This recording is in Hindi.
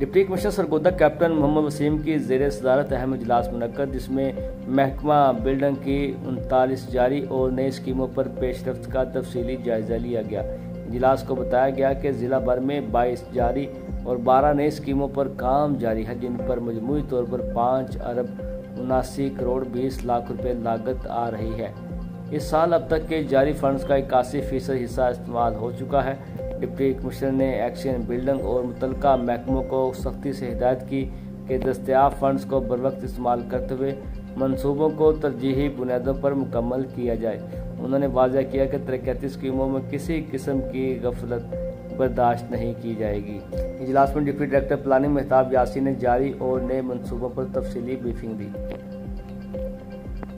Deputy commissioner Sargodha captain Mohammad Waseem की ज़ेर सदारत अहम इजलास मुनक्कद, जिसमें महकमा बिल्डिंग की 39 जारी और नई स्कीमों पर पेशरफ्त का तफसीली जायजा लिया गया। इजलास को बताया गया कि ज़िला भर में 22 जारी और 12 नई स्कीमों पर काम जारी है, जिन पर मजमूई तौर पर 5 अरब 79 करोड़ 20 लाख रुपए लागत आ रही है। इस साल अब तक के जारी फंड्स का 81% हिस्सा इस्तेमाल हो चुका है। डिप्टी कमिश्नर ने एक्शन बिल्डिंग और मुतल्लिका महकमों को सख्ती से हिदायत की कि दस्तयाब फंड्स को बरवक्त इस्तेमाल करते हुए मनसूबों को तरजीही बुनियादों पर मुकम्मल किया जाए। उन्होंने वाज़ह किया कि तरक्याती स्कीमों में किसी किस्म की गफलत बर्दाश्त नहीं की जाएगी। इजलास में deputy director planning Mehtab Yasin ने जारी और नए मनसूबों पर तफसीली ब्रीफिंग दी।